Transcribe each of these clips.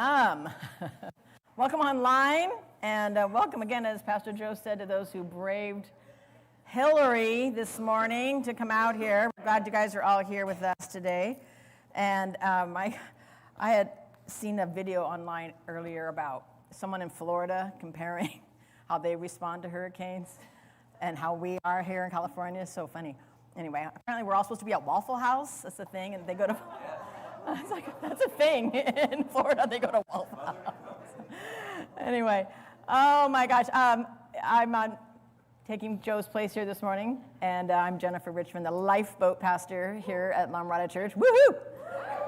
Welcome. Welcome online, and welcome again, as Pastor Joe said, to those who braved Hillary this morning to come out here. We're glad you guys are all here with us today. And I had seen a video online earlier about someone in Florida comparing how they respond to hurricanes and how we are here in California. It's so funny. Anyway, apparently we're all supposed to be at Waffle House. That's the thing, and they go to... It's like, that's a thing in Florida. They go to Waffle House. Anyway, oh my gosh. I'm taking Joe's place here this morning, and I'm Jennifer Richmond, the lifeboat pastor here at Mirada Church. Woohoo!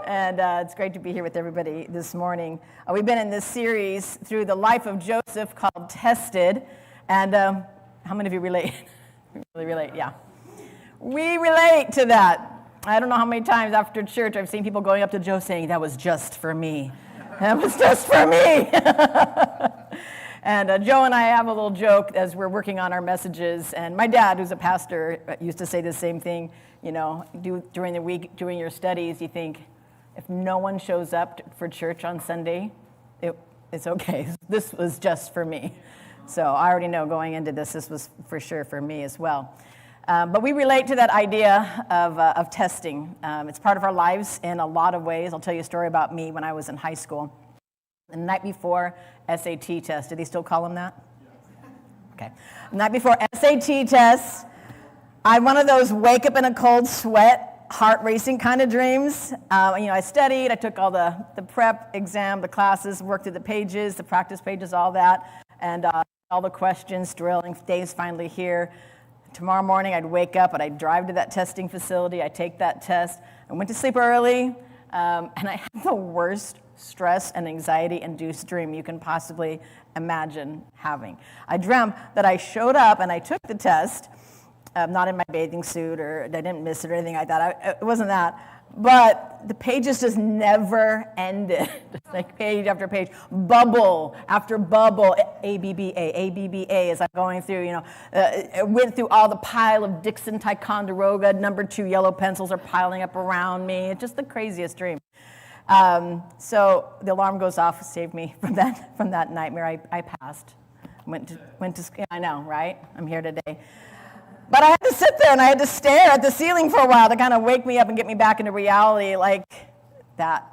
And it's great to be here with everybody this morning. We've been in this series through the life of Joseph called Tested. And how many of you relate? Really relate? Yeah. We relate to that. I don't know how many times after church I've seen people going up to Joe saying, that was just for me. That was just for me. And Joe and I have a little joke as we're working on our messages. And my dad, who's a pastor, used to say the same thing. You know, during the week, doing your studies, you think, if no one shows up for church on Sunday, it's okay. This was just for me. So I already know going into this was for sure for me as well. But we relate to that idea of testing. It's part of our lives in a lot of ways. I'll tell you a story about me when I was in high school. The night before SAT test. Do they still call them that? Okay. The night before SAT test, I had one of those wake up in a cold sweat, heart racing kind of dreams. I studied. I took all the prep exam, the classes, worked through the pages, the practice pages, all that, and all the questions, drilling. Day's finally here. Tomorrow morning, I'd wake up and I'd drive to that testing facility. I'd take that test. I went to sleep early, and I had the worst stress and anxiety-induced dream you can possibly imagine having. I dreamt that I showed up and I took the test, not in my bathing suit, or I didn't miss it or anything like that. It wasn't that. But the pages just never ended, like page after page, bubble after bubble, ABBA, as I'm going through, I went through all the pile of Dixon Ticonderoga, number 2 yellow pencils are piling up around me. It's just the craziest dream. So the alarm goes off, saved me from that nightmare. I passed, went to school. I know, right? I'm here today. But I had to sit there and I had to stare at the ceiling for a while to kind of wake me up and get me back into reality. Like, that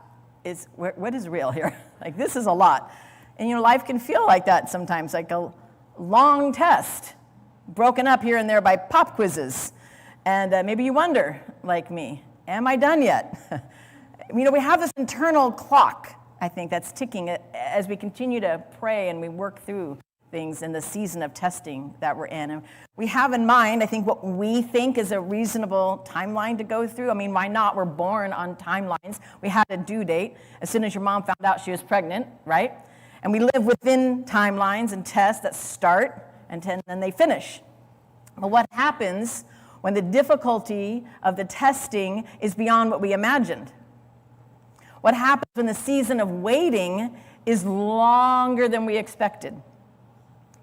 is, what is real here? Like, this is a lot. And, life can feel like that sometimes, like a long test, broken up here and there by pop quizzes. And maybe you wonder, like me, am I done yet? We have this internal clock, I think, that's ticking as we continue to pray and we work through things in the season of testing that we're in. And we have in mind, I think, what we think is a reasonable timeline to go through. I mean, why not? We're born on timelines. We had a due date as soon as your mom found out she was pregnant, right? And we live within timelines and tests that start and then they finish. But what happens when the difficulty of the testing is beyond what we imagined? What happens when the season of waiting is longer than we expected?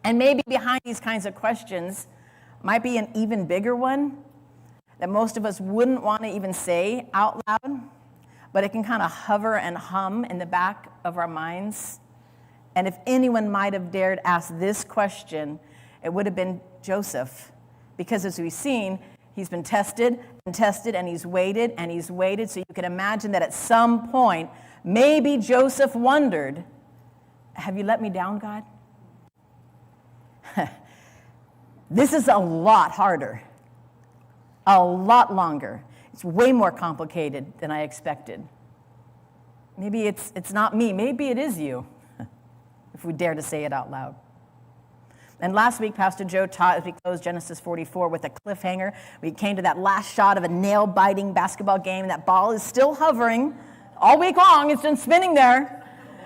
And maybe behind these kinds of questions might be an even bigger one that most of us wouldn't want to even say out loud, but it can kind of hover and hum in the back of our minds. And if anyone might have dared ask this question, it would have been Joseph. Because as we've seen, he's been tested and tested, and he's waited and he's waited. So you can imagine that at some point, maybe Joseph wondered, have you let me down, God? This is a lot harder, a lot longer. It's way more complicated than I expected. Maybe it's not me. Maybe it is you, if we dare to say it out loud. And last week, Pastor Joe taught as we closed Genesis 44 with a cliffhanger. We came to that last shot of a nail-biting basketball game, and that ball is still hovering all week long. It's been spinning there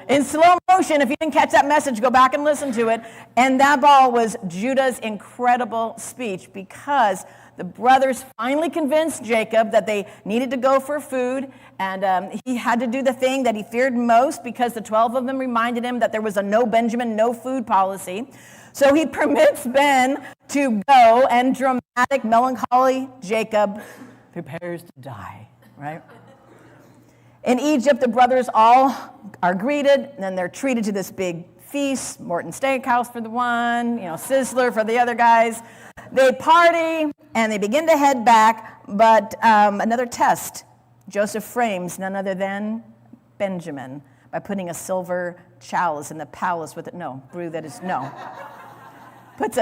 in slow motion. If you didn't catch that message, go back and listen to it. And that ball was Judah's incredible speech, because the brothers finally convinced Jacob that they needed to go for food, and he had to do the thing that he feared most, because the 12 of them reminded him that there was a no Benjamin, no food policy. So he permits Ben to go, and dramatic, melancholy Jacob prepares to die, right? In Egypt, the brothers all are greeted, and then they're treated to this big feast, Morton Steakhouse for the one, Sizzler for the other guys. They party, and they begin to head back, but another test. Joseph frames none other than Benjamin by putting a silver chalice in the palace with it. Puts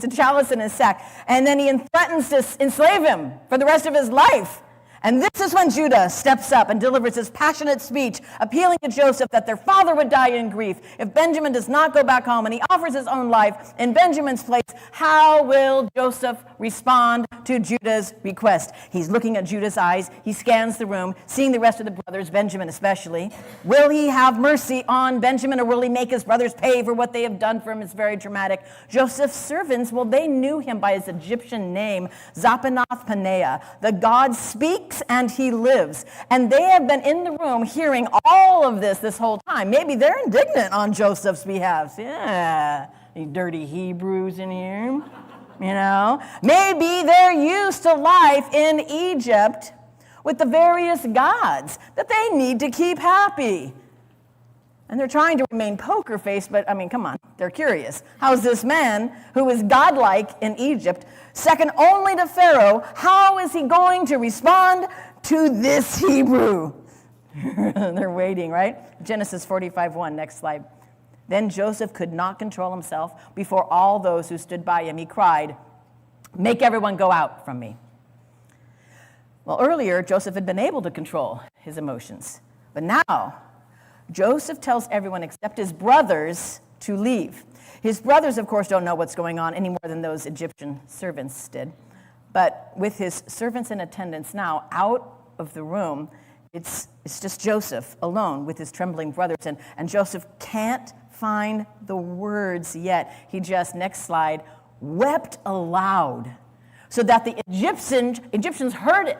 a chalice in his sack, and then he threatens to enslave him for the rest of his life. And this is when Judah steps up and delivers his passionate speech, appealing to Joseph that their father would die in grief if Benjamin does not go back home, and he offers his own life in Benjamin's place. How will Joseph respond to Judah's request? He's looking at Judah's eyes. He scans the room, seeing the rest of the brothers, Benjamin especially. Will he have mercy on Benjamin, or will he make his brothers pay for what they have done for him? It's very dramatic. Joseph's servants, well, they knew him by his Egyptian name, Zapanath-Paneah. The God speaks and he lives. And they have been in the room hearing all of this whole time. Maybe they're indignant on Joseph's behalf. Yeah, you dirty Hebrews in here. Maybe they're used to life in Egypt with the various gods that they need to keep happy. And they're trying to remain poker faced, but come on, they're curious. How's this man who is godlike in Egypt, second only to Pharaoh, how is he going to respond to this Hebrew? They're waiting, right? Genesis 45:1, next slide. Then Joseph could not control himself before all those who stood by him. He cried, "Make everyone go out from me." Well, earlier, Joseph had been able to control his emotions. But now, Joseph tells everyone except his brothers to leave. His brothers, of course, don't know what's going on any more than those Egyptian servants did. But with his servants in attendance now out of the room, it's just Joseph alone with his trembling brothers. And Joseph can't find the words yet. He just, next slide, wept aloud so that the Egyptians heard it.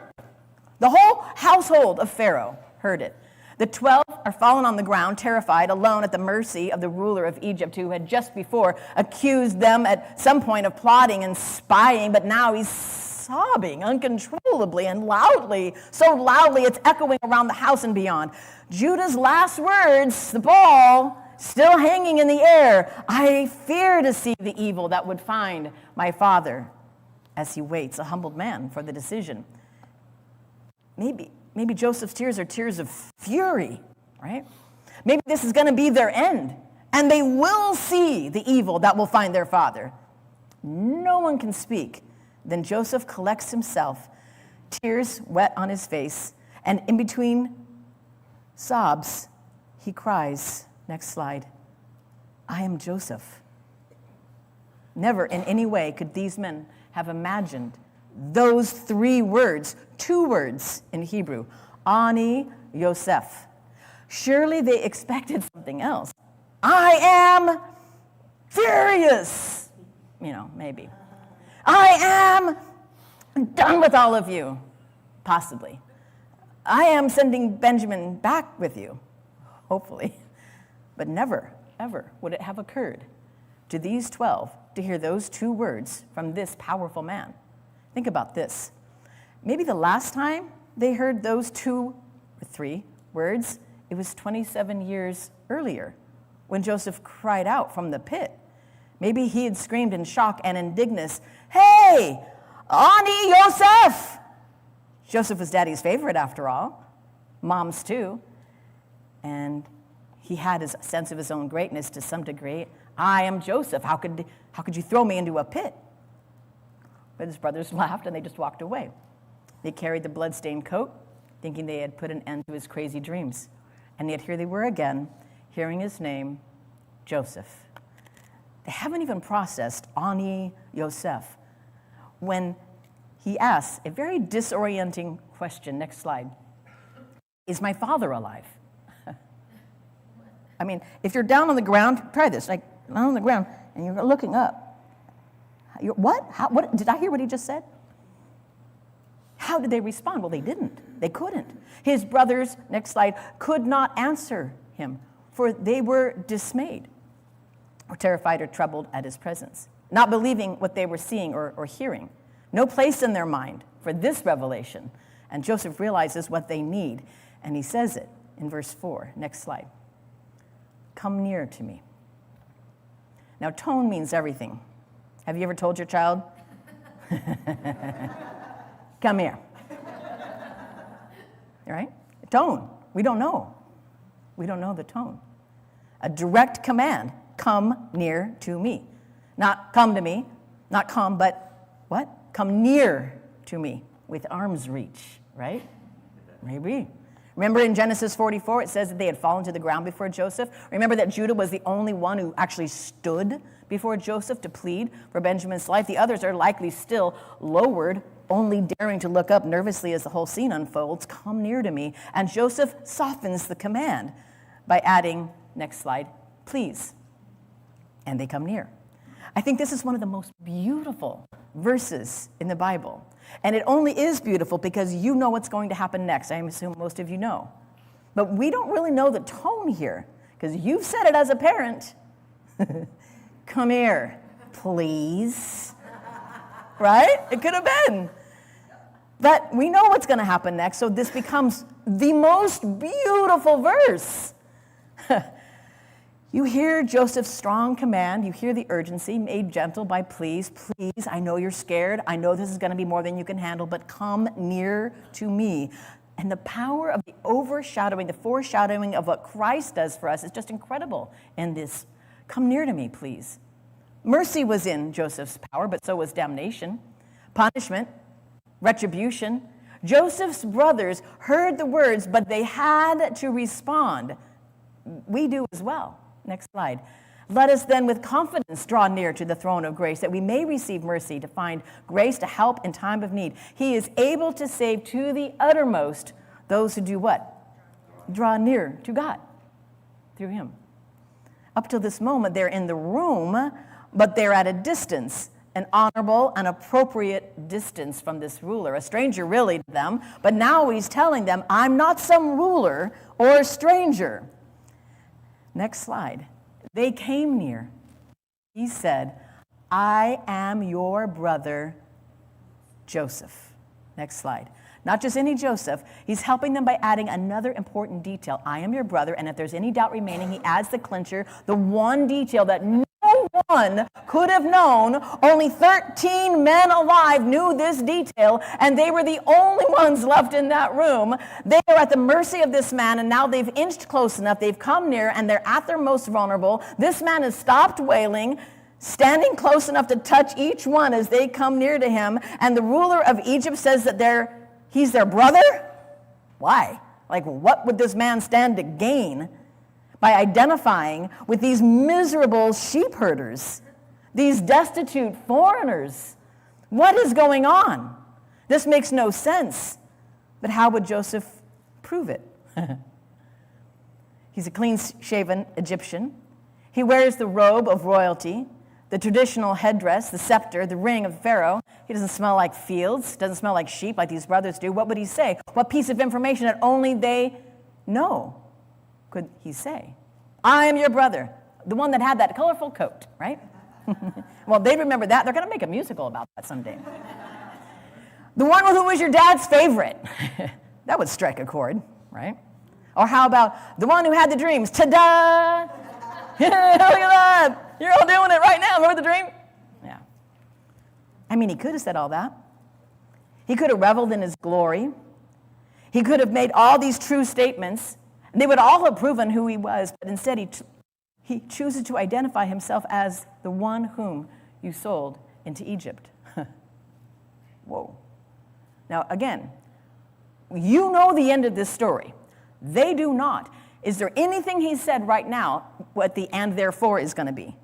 The whole household of Pharaoh heard it. The 12 are fallen on the ground, terrified, alone at the mercy of the ruler of Egypt, who had just before accused them at some point of plotting and spying, but now he's sobbing uncontrollably and loudly, so loudly it's echoing around the house and beyond. Judah's last words, the ball still hanging in the air. "I fear to see the evil that would find my father," as he waits, a humbled man, for the decision. Maybe Joseph's tears are tears of fury, right? Maybe this is going to be their end, and they will see the evil that will find their father. No one can speak. Then Joseph collects himself, tears wet on his face, and in between sobs, he cries, next slide, "I am Joseph." Never in any way could these men have imagined those three words, two words in Hebrew, Ani Yosef. Surely they expected something else. "I am furious," maybe. "I am done with all of you," possibly. "I am sending Benjamin back with you," hopefully. But never, ever would it have occurred to these 12 to hear those two words from this powerful man. Think about this. Maybe the last time they heard those two or three words, it was 27 years earlier when Joseph cried out from the pit. Maybe he had screamed in shock and indignance, "Hey, Ani Yosef!" Joseph was Daddy's favorite after all, Mom's too. And he had his sense of his own greatness to some degree. "I am Joseph. How could you throw me into a pit?" But his brothers laughed and they just walked away. They carried the blood-stained coat, thinking they had put an end to his crazy dreams. And yet here they were again, hearing his name, Joseph. They haven't even processed Ani Yosef when he asks a very disorienting question. Next slide. "Is my father alive?" If you're down on the ground, try this, like down on the ground, and you're looking up. What? What? Did I hear what he just said? How did they respond? Well, they didn't. They couldn't. His brothers, next slide, could not answer him, for they were dismayed, or terrified or troubled at his presence, not believing what they were seeing or hearing. No place in their mind for this revelation. And Joseph realizes what they need. And he says it in verse 4. Next slide. Come near to me. Now, tone means everything. Have you ever told your child? Come here. Right? Tone. We don't know. We don't know the tone. A direct command. Come near to me. Not come to me. Not come, but what? Come near to me with arm's reach, right? Maybe. Remember in Genesis 44, it says that they had fallen to the ground before Joseph. Remember that Judah was the only one who actually stood before Joseph to plead for Benjamin's life. The others are likely still lowered, only daring to look up nervously as the whole scene unfolds. Come near to me. And Joseph softens the command by adding, next slide, please. And they come near. I think this is one of the most beautiful verses in the Bible. And it only is beautiful because you know what's going to happen next. I assume most of you know. But we don't really know the tone here because you've said it as a parent. Come here, please. Right? It could have been. But we know what's going to happen next, so this becomes the most beautiful verse. You hear Joseph's strong command. You hear the urgency made gentle by please. Please, I know you're scared. I know this is going to be more than you can handle, but come near to me. And the power of the overshadowing, the foreshadowing of what Christ does for us is just incredible in this. Come near to me, please. Mercy was in Joseph's power, but so was damnation, punishment, retribution. Joseph's brothers heard the words, but they had to respond. We do as well. Next slide. Let us then with confidence draw near to the throne of grace that we may receive mercy to find grace to help in time of need. He is able to save to the uttermost those who do what? Draw near to God through him. Up to this moment, they're in the room, but they're at a distance, an honorable and appropriate distance from this ruler, a stranger really to them. But now he's telling them, I'm not some ruler or a stranger. Next slide. They came near. He said, I am your brother, Joseph. Next slide. Not just any Joseph. He's helping them by adding another important detail. I am your brother, and if there's any doubt remaining, he adds the clincher, the one detail that no one could have known. Only 13 men alive knew this detail, and they were the only ones left in that room. They are at the mercy of this man, and now they've inched close enough. They've come near, and they're at their most vulnerable. This man has stopped wailing, standing close enough to touch each one as they come near to him, and the ruler of Egypt says that he's their brother? Why? Like, what would this man stand to gain by identifying with these miserable sheep herders, these destitute foreigners? What is going on? This makes no sense. But how would Joseph prove it? He's a clean-shaven Egyptian. He wears the robe of royalty, the traditional headdress, the scepter, the ring of Pharaoh. He doesn't smell like fields, doesn't smell like sheep like these brothers do. What would he say? What piece of information that only they know could he say? I am your brother, the one that had that colorful coat, right? Well, they remember that. They're going to make a musical about that someday. The one who was your dad's favorite. That would strike a chord, right? Or how about the one who had the dreams? Ta-da! Look at that. You're all doing it right now. Remember the dream? Yeah. I mean, he could have said all that. He could have reveled in his glory. He could have made all these true statements. And they would all have proven who he was. But instead, he chooses to identify himself as the one whom you sold into Egypt. Whoa. Now, again, you know the end of this story. They do not. Is there anything he said right now what the and therefore is going to be?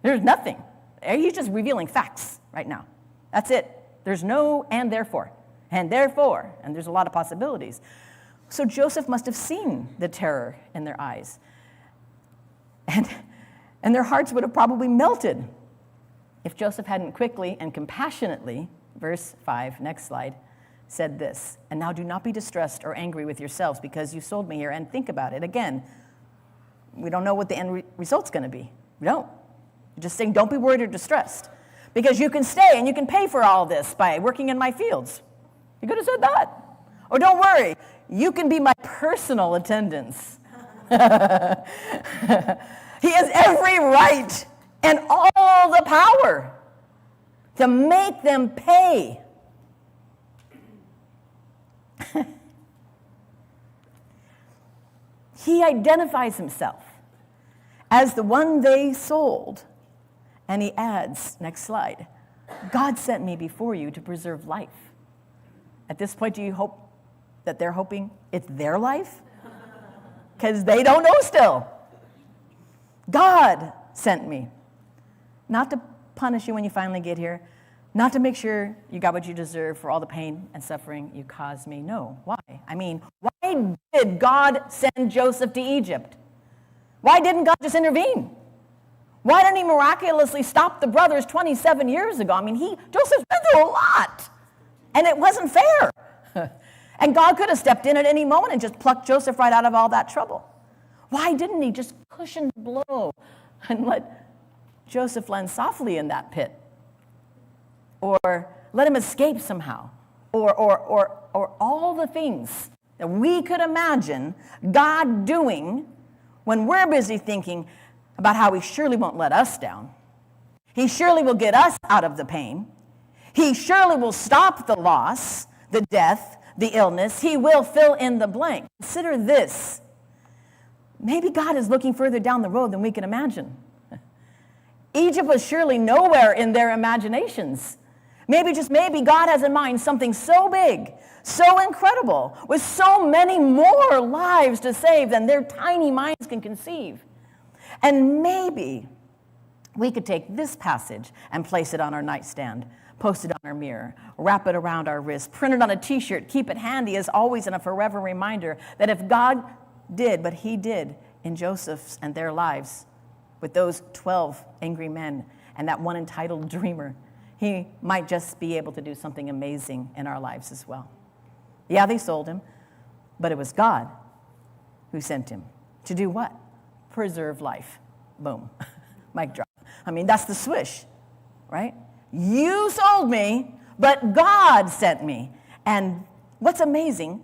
There's nothing. He's just revealing facts right now. That's it. There's no and therefore. And therefore. And there's a lot of possibilities. So Joseph must have seen the terror in their eyes. And their hearts would have probably melted if Joseph hadn't quickly and compassionately, verse 5, next slide, said this, and now do not be distressed or angry with yourselves because you sold me here. And think about it. Again, we don't know what the end result's going to be. We don't. We're just saying don't be worried or distressed because you can stay and you can pay for all this by working in my fields. You could have said that. Oh, don't worry. You can be my personal attendants. He has every right and all the power to make them pay. He identifies himself as the one they sold. And he adds, next slide, God sent me before you to preserve life. At this point, do you hope that they're hoping it's their life? Because they don't know still. God sent me. Not to punish you when you finally get here. Not to make sure you got what you deserve for all the pain and suffering you caused me. No. Why? I mean, why did God send Joseph to Egypt? Why didn't God just intervene? Why didn't he miraculously stop the brothers 27 years ago? I mean, Joseph's been through a lot, and it wasn't fair. And God could have stepped in at any moment and just plucked Joseph right out of all that trouble. Why didn't he just cushion the blow and let Joseph land softly in that pit? Or let him escape somehow? Or all the things that we could imagine God doing when we're busy thinking about how he surely won't let us down. He surely will get us out of the pain. He surely will stop the loss, the death, the illness. He will fill in the blank. Consider this. Maybe God is looking further down the road than we can imagine. Egypt was surely nowhere in their imaginations. Maybe, just maybe, God has in mind something so big, so incredible, with so many more lives to save than their tiny minds can conceive. And maybe we could take this passage and place it on our nightstand, post it on our mirror, wrap it around our wrist, print it on a t-shirt, keep it handy as always, and a forever reminder that if God did what he did in Joseph's and their lives with those 12 angry men and that one entitled dreamer, he might just be able to do something amazing in our lives as well. Yeah, they sold him, but it was God who sent him. To do what? Preserve life. Boom. Mic drop. I mean, that's the swish, right? You sold me, but God sent me. And what's amazing,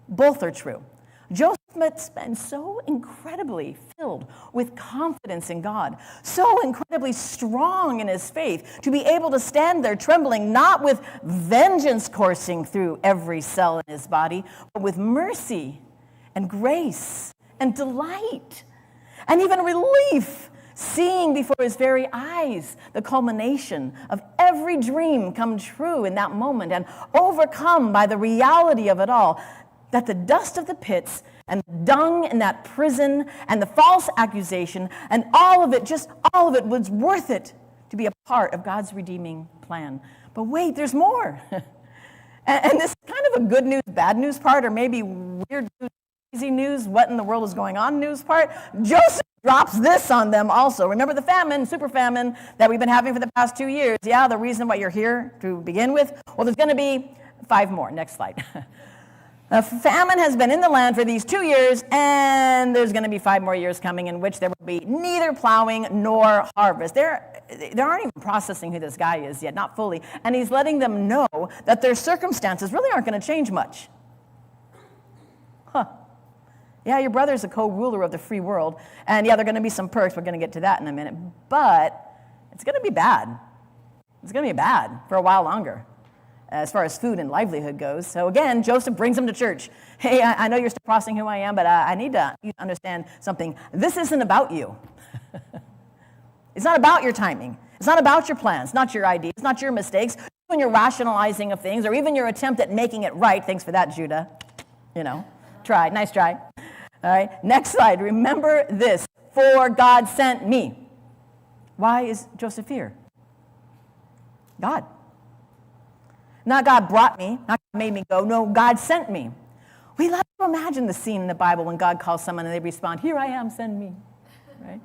both are true. Joseph must have been so incredibly filled with confidence in God, so incredibly strong in his faith to be able to stand there trembling, not with vengeance coursing through every cell in his body, but with mercy and grace and delight and even relief, seeing before his very eyes the culmination of every dream come true in that moment and overcome by the reality of it all, that the dust of the pits and dung in that prison and the false accusation and all of it was worth it to be a part of God's redeeming plan. But wait, there's more. And this is kind of a good news, bad news part, or maybe weird news, crazy news, what in the world is going on news part. Joseph drops this on them also. Remember the famine, super famine, that we've been having for the past 2 years? Yeah, the reason why you're here to begin with? Well, there's going to be 5 more. Next slide. A famine has been in the land for these 2 years, and there's going to be 5 more years coming in which there will be neither plowing nor harvest. They aren't even processing who this guy is yet, not fully. And he's letting them know that their circumstances really aren't going to change much. Yeah, your brother's a co-ruler of the free world, and yeah, there are going to be some perks. We're going to get to that in a minute. But it's going to be bad. It's going to be bad for a while longer, as far as food and livelihood goes. So again, Joseph brings him to church. Hey, I know you're still processing who I am, but I need to understand something. This isn't about you. It's not about your timing. It's not about your plans, not your ideas, not your mistakes, even your rationalizing of things, or even your attempt at making it right. Thanks for that, Judah. Try. Nice try. All right, next slide. Remember this. For God sent me. Why is Joseph here? God. Not God brought me, not God made me go. No, God sent me. We love to imagine the scene in the Bible when God calls someone and they respond, here I am, send me. Right?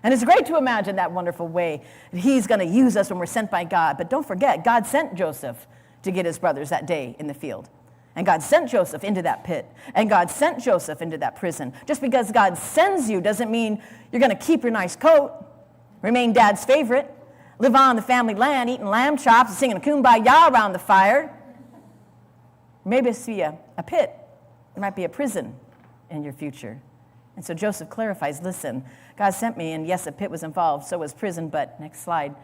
And it's great to imagine that wonderful way that he's going to use us when we're sent by God. But don't forget, God sent Joseph to get his brothers that day in the field. And God sent Joseph into that pit. And God sent Joseph into that prison. Just because God sends you doesn't mean you're going to keep your nice coat, remain dad's favorite, live on the family land, eating lamb chops and singing a kumbaya around the fire. Maybe see a a pit. There might be a prison in your future. And so Joseph clarifies, listen, God sent me, and yes, a pit was involved, so was prison, but next slide.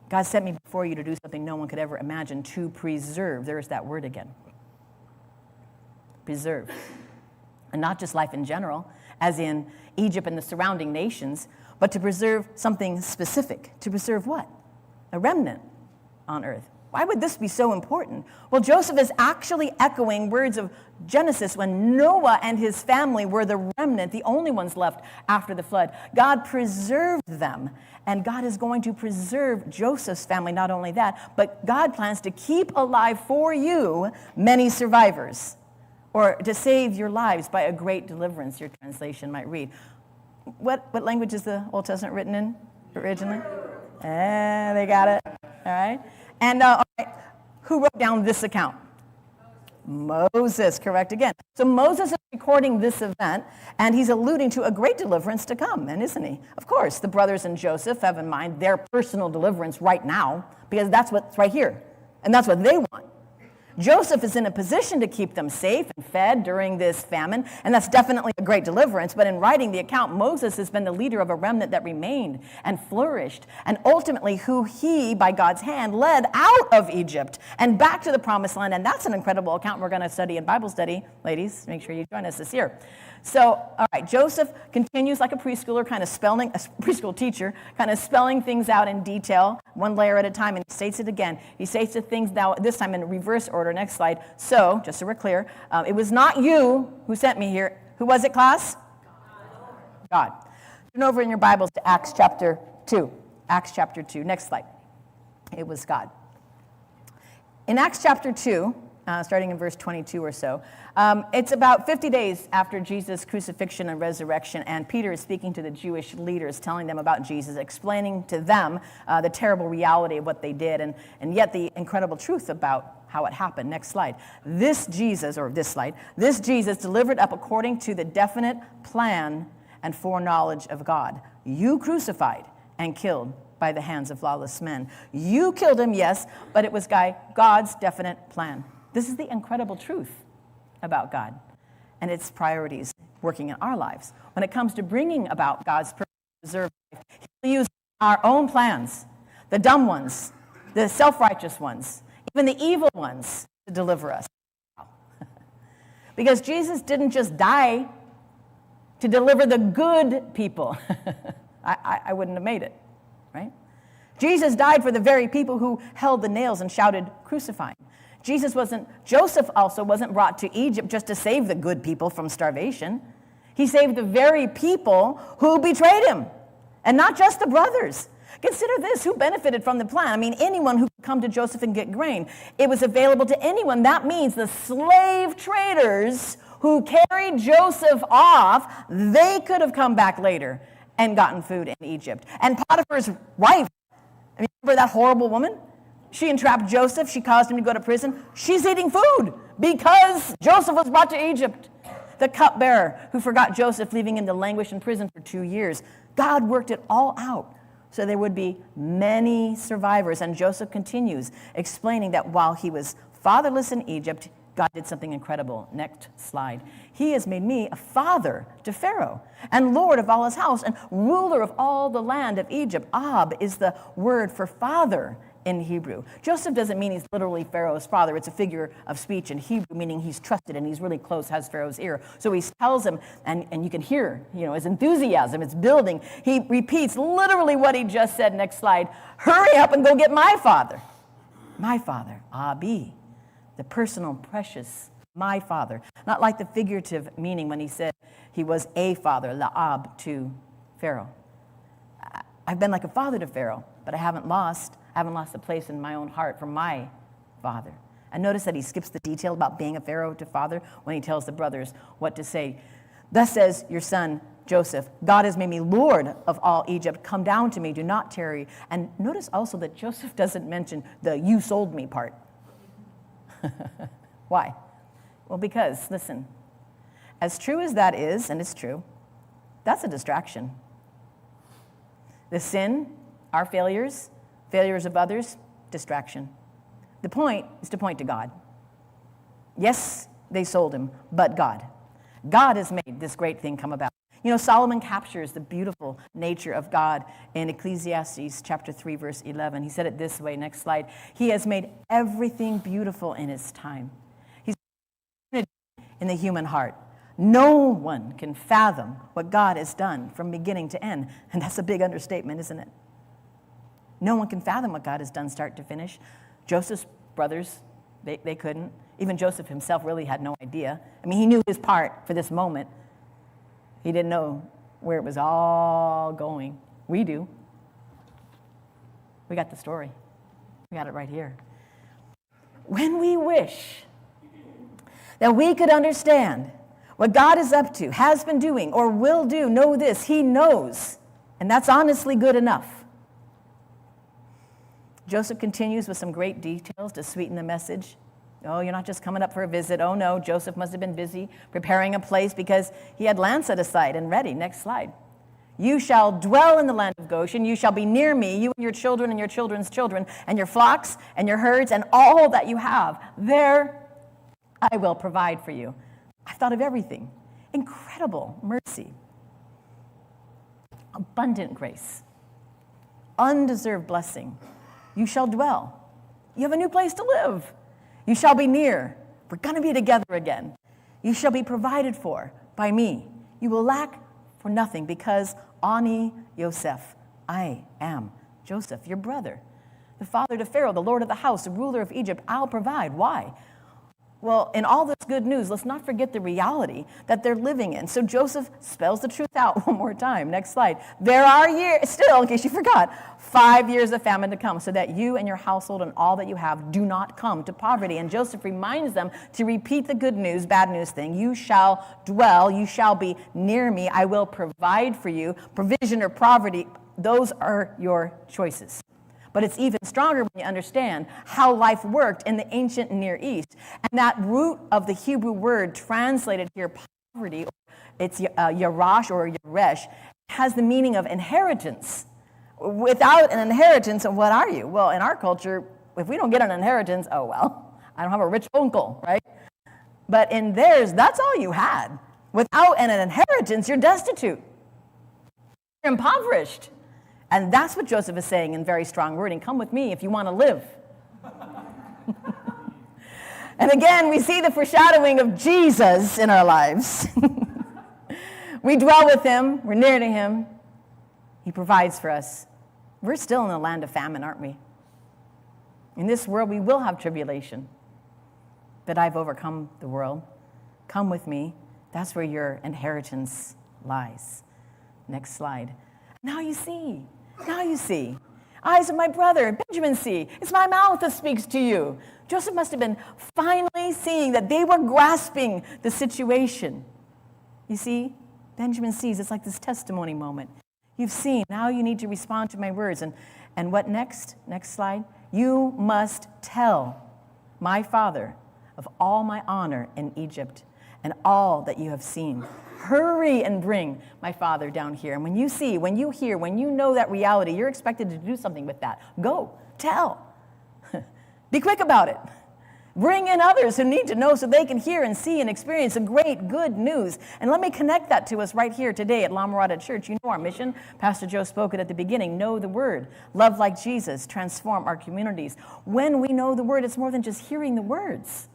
God sent me before you to do something no one could ever imagine, to preserve. There's that word again. Preserve. And not just life in general, as in Egypt and the surrounding nations, but to preserve something specific. To preserve what? A remnant on earth. Why would this be so important? Well, Joseph is actually echoing words of Genesis when Noah and his family were the remnant, the only ones left after the flood. God preserved them, and God is going to preserve Joseph's family. Not only that, but God plans to keep alive for you many survivors, or to save your lives by a great deliverance, your translation might read. What language is the Old Testament written in originally? They got it. All right. And all right, who wrote down this account? Moses, correct again. So Moses is recording this event, and he's alluding to a great deliverance to come, and isn't he? Of course, the brothers and Joseph have in mind their personal deliverance right now, because that's what's right here, and that's what they want. Joseph is in a position to keep them safe and fed during this famine, and that's definitely a great deliverance. But in writing the account, Moses has been the leader of a remnant that remained and flourished, and ultimately who he, by God's hand, led out of Egypt and back to the promised land. And that's an incredible account we're going to study in Bible study. Ladies, make sure you join us this year. So, all right, Joseph continues like a preschooler, a preschool teacher, kind of spelling things out in detail, one layer at a time, and he states it again. He states the things now, this time in reverse order. Next slide. So, just so we're clear, it was not you who sent me here. Who was it, class? God. Turn over in your Bibles to Acts chapter 2. Acts chapter 2. Next slide. It was God. In Acts chapter 2, starting in verse 22 or so. It's about 50 days after Jesus' crucifixion and resurrection, and Peter is speaking to the Jewish leaders, telling them about Jesus, explaining to them the terrible reality of what they did, and yet the incredible truth about how it happened. Next slide. This Jesus delivered up according to the definite plan and foreknowledge of God. You crucified and killed by the hands of lawless men. You killed him, yes, but it was God's definite plan. This is the incredible truth about God and its priorities working in our lives. When it comes to bringing about God's purpose to preserve life, he'll use our own plans, the dumb ones, the self-righteous ones, even the evil ones, to deliver us. Because Jesus didn't just die to deliver the good people. I wouldn't have made it, right? Jesus died for the very people who held the nails and shouted, "Crucify him." Joseph also wasn't brought to Egypt just to save the good people from starvation. He saved the very people who betrayed him, and not just the brothers. Consider this, who benefited from the plan? I mean, anyone who could come to Joseph and get grain. It was available to anyone. That means the slave traders who carried Joseph off, they could have come back later and gotten food in Egypt. And Potiphar's wife, remember that horrible woman? She entrapped Joseph. She caused him to go to prison. She's eating food because Joseph was brought to Egypt. The cupbearer who forgot Joseph, leaving him to languish in prison for 2 years. God worked it all out so there would be many survivors. And Joseph continues, explaining that while he was fatherless in Egypt, God did something incredible. Next slide. He has made me a father to Pharaoh and Lord of all his house and ruler of all the land of Egypt. Ab is the word for father in Hebrew. Joseph doesn't mean he's literally Pharaoh's father. It's a figure of speech in Hebrew, meaning he's trusted and he's really close, has Pharaoh's ear. So he tells him, and you can hear, his enthusiasm, it's building. He repeats literally what he just said. Next slide. Hurry up and go get my father. My father, Abi, the personal, precious, my father. Not like the figurative meaning when he said he was a father, La'ab, to Pharaoh. I've been like a father to Pharaoh, but I haven't lost the place in my own heart for my father. And notice that he skips the detail about being a Pharaoh to father when he tells the brothers what to say. Thus says your son, Joseph, God has made me Lord of all Egypt. Come down to me, do not tarry. And notice also that Joseph doesn't mention the you sold me part. Why? Well, because, listen, as true as that is, and it's true, that's a distraction. The sin, our failures of others, distraction. The point is to point to God. Yes, they sold him, but God. God has made this great thing come about. You know, Solomon captures the beautiful nature of God in Ecclesiastes chapter 3, verse 11. He said it this way, next slide. He has made everything beautiful in his time. He's in the human heart. No one can fathom what God has done from beginning to end. And that's a big understatement, isn't it? No one can fathom what God has done start to finish. Joseph's brothers, they couldn't. Even Joseph himself really had no idea. I mean, he knew his part for this moment. He didn't know where it was all going. We do. We got the story. We got it right here. When we wish that we could understand what God is up to, has been doing, or will do, know this, he knows. And that's honestly good enough. Joseph continues with some great details to sweeten the message. Oh, you're not just coming up for a visit. Oh, no, Joseph must have been busy preparing a place because he had land set aside and ready. Next slide. You shall dwell in the land of Goshen. You shall be near me, you and your children and your children's children, and your flocks and your herds and all that you have. There I will provide for you. I thought of everything. Incredible mercy. Abundant grace. Undeserved blessing. You shall dwell. You have a new place to live. You shall be near. We're going to be together again. You shall be provided for by me. You will lack for nothing because Ani Yosef, I am Joseph, your brother, the father to Pharaoh, the lord of the house, the ruler of Egypt. I'll provide. Why? Well, in all this good news, let's not forget the reality that they're living in. So Joseph spells the truth out one more time. Next slide. There are years, still, in case you forgot, 5 years of famine to come, so that you and your household and all that you have do not come to poverty. And Joseph reminds them to repeat the good news, bad news thing. You shall dwell, you shall be near me, I will provide for you. Provision or poverty, those are your choices. But it's even stronger when you understand how life worked in the ancient Near East. And that root of the Hebrew word translated here, poverty, it's yarash or yaresh, has the meaning of inheritance. Without an inheritance, what are you? Well, in our culture, if we don't get an inheritance, oh well, I don't have a rich uncle, right? But in theirs, that's all you had. Without an inheritance, you're destitute. You're impoverished. And that's what Joseph is saying in very strong wording. Come with me if you want to live. And again, we see the foreshadowing of Jesus in our lives. We dwell with him. We're near to him. He provides for us. We're still in a land of famine, aren't we? In this world, we will have tribulation. But I've overcome the world. Come with me. That's where your inheritance lies. Next slide. Now you see. Now you see. Eyes of my brother, Benjamin see. It's my mouth that speaks to you. Joseph must have been finally seeing that they were grasping the situation. You see, Benjamin sees. It's like this testimony moment. You've seen. Now you need to respond to my words. And what next? Next slide. You must tell my father of all my honor in Egypt and all that you have seen. Hurry and bring my father down here. And when you see, when you hear, when you know that reality, you're expected to do something with that. Go, tell. Be quick about it. Bring in others who need to know so they can hear and see and experience the great good news. And let me connect that to us right here today at Mirada Church. You know our mission. Pastor Joe spoke it at the beginning. Know the word. Love like Jesus. Transform our communities. When we know the word, it's more than just hearing the words.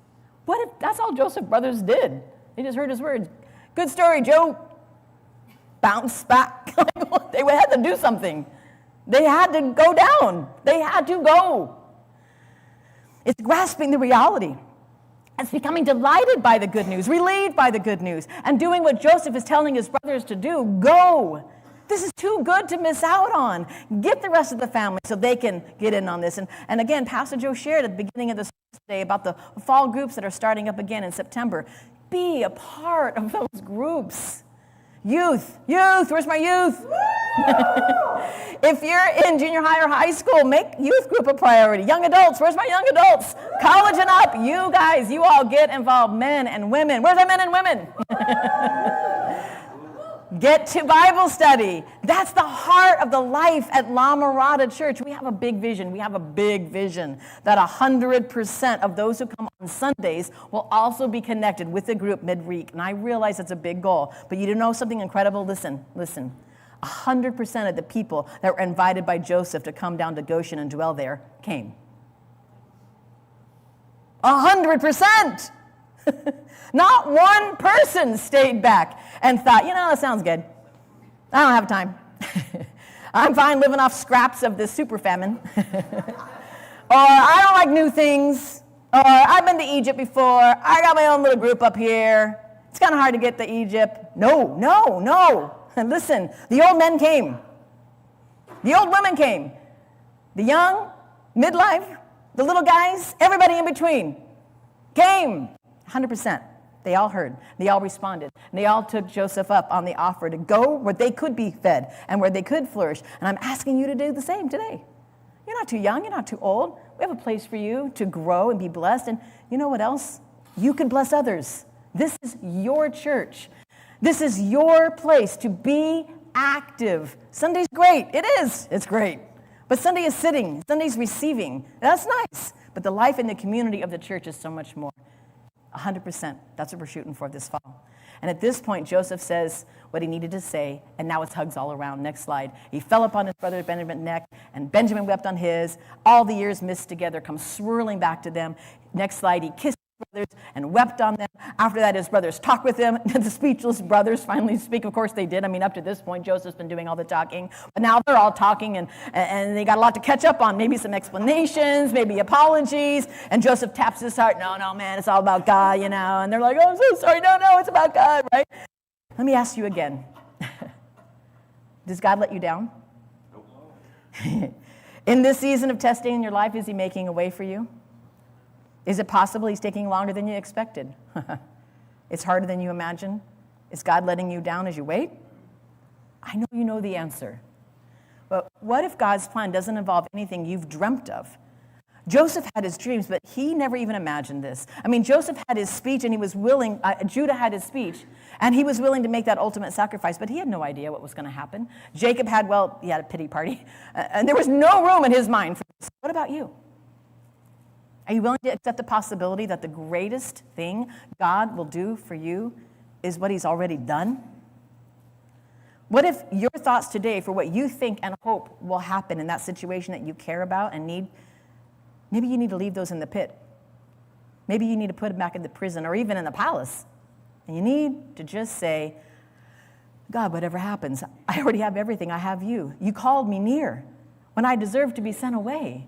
What if that's all Joseph's brothers did? They just heard his words. Good story, Joe. Bounce back. They had to do something. They had to go down. They had to go. It's grasping the reality. It's becoming delighted by the good news, relieved by the good news, and doing what Joseph is telling his brothers to do. Go. This is too good to miss out on. Get the rest of the family so they can get in on this. And again, Pastor Joe shared at the beginning of this today about the fall groups that are starting up again in September. Be a part of those groups. Youth, where's my youth? If you're in junior high or high school, make youth group a priority. Young adults, where's my young adults? College and up, you guys, you all get involved, men and women. Where's our men and women? Get to Bible study. That's the heart of the life at La Mirada Church. We have a big vision. We have a big vision that 100% of those who come on Sundays will also be connected with the group midweek. And I realize it's a big goal. But you know something incredible? Listen. 100% of the people that were invited by Joseph to come down to Goshen and dwell there came. 100%. Not one person stayed back and thought, that sounds good. I don't have time. I'm fine living off scraps of this super famine. Or I don't like new things. Or I've been to Egypt before. I got my own little group up here. It's kind of hard to get to Egypt. No. And listen, the old men came. The old women came. The young, midlife, the little guys, everybody in between came. 100%. They all heard. They all responded. And they all took Joseph up on the offer to go where they could be fed and where they could flourish. And I'm asking you to do the same today. You're not too young. You're not too old. We have a place for you to grow and be blessed. And you know what else? You can bless others. This is your church. This is your place to be active. Sunday's great. It is. It's great. But Sunday is sitting. Sunday's receiving. That's nice. But the life in the community of the church is so much more. 100%. That's what we're shooting for this fall. And at this point, Joseph says what he needed to say, and now it's hugs all around. Next slide. He fell upon his brother Benjamin's neck, and Benjamin wept on his. All the years missed together come swirling back to them. Next slide. He kissed his brothers and wept on them. After that, his brothers talked with him. The speechless brothers finally speak. Of course they did. I mean, up to this point, Joseph's been doing all the talking. But now they're all talking, and they got a lot to catch up on. Maybe some explanations, maybe apologies. And Joseph taps his heart. No, man, it's all about God, And they're like, oh, I'm so sorry. No, it's about God, right? Let me ask you again. Does God let you down? Nope. In this season of testing in your life, is he making a way for you? Is it possible he's taking longer than you expected? It's harder than you imagined? Is God letting you down as you wait? I know you know the answer. But what if God's plan doesn't involve anything you've dreamt of? Joseph had his dreams, but he never even imagined this. I mean, Joseph had his speech, and he was willing, Judah had his speech, and he was willing to make that ultimate sacrifice, but he had no idea what was going to happen. Jacob had a pity party, and there was no room in his mind for this. What about you? Are you willing to accept the possibility that the greatest thing God will do for you is what he's already done? What if your thoughts today for what you think and hope will happen in that situation that you care about and need, maybe you need to leave those in the pit. Maybe you need to put them back in the prison or even in the palace. And you need to just say, God, whatever happens, I already have everything. I have you. You called me near when I deserved to be sent away.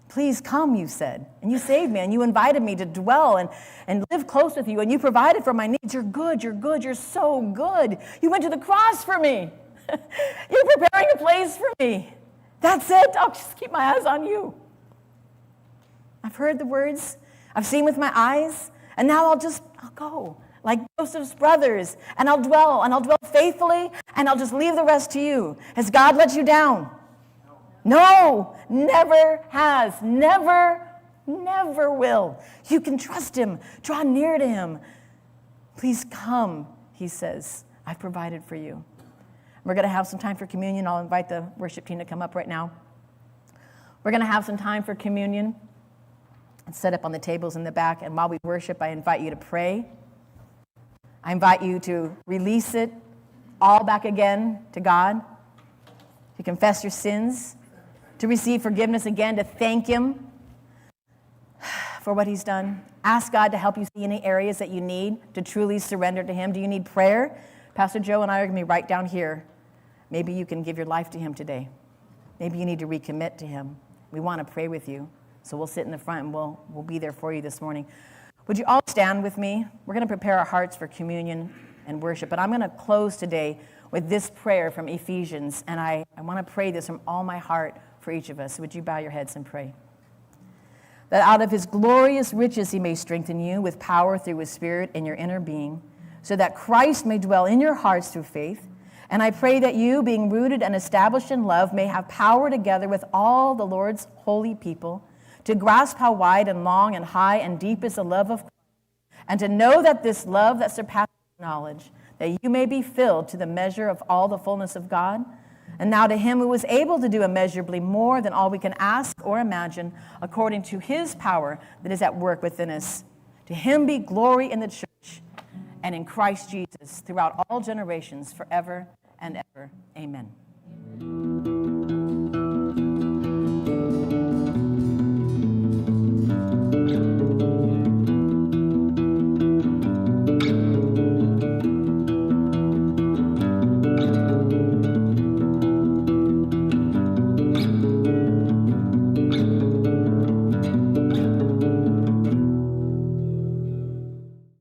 Please come, you said, and you saved me, and you invited me to dwell and live close with you, and you provided for my needs. You're good, you're so good. You went to the cross for me. You're preparing a place for me. That's it. I'll just keep my eyes on you. I've heard the words. I've seen with my eyes, and now I'll go like Joseph's brothers, and I'll dwell faithfully, and I'll just leave the rest to you. Has God let you down? No, never has, never will. You can trust him, draw near to him. Please come, he says. I've provided for you. We're going to have some time for communion. I'll invite the worship team to come up right now. We're going to have some time for communion and set up on the tables in the back. And while we worship, I invite you to pray. I invite you to release it all back again to God, to confess your sins, to receive forgiveness again, to thank him for what he's done. Ask God to help you see any areas that you need to truly surrender to him. Do you need prayer? Pastor Joe and I are going to be right down here. Maybe you can give your life to him today. Maybe you need to recommit to him. We want to pray with you. So we'll sit in the front and we'll be there for you this morning. Would you all stand with me? We're going to prepare our hearts for communion and worship. But I'm going to close today with this prayer from Ephesians. And I want to pray this from all my heart for each of us. Would you bow your heads and pray? That out of his glorious riches he may strengthen you with power through his Spirit in your inner being, so that Christ may dwell in your hearts through faith. And I pray that you, being rooted and established in love, may have power together with all the Lord's holy people to grasp how wide and long and high and deep is the love of Christ, and to know that this love that surpasses knowledge, that you may be filled to the measure of all the fullness of God. And now to him who is able to do immeasurably more than all we can ask or imagine, according to his power that is at work within us. To him be glory in the church and in Christ Jesus throughout all generations, forever and ever. Amen.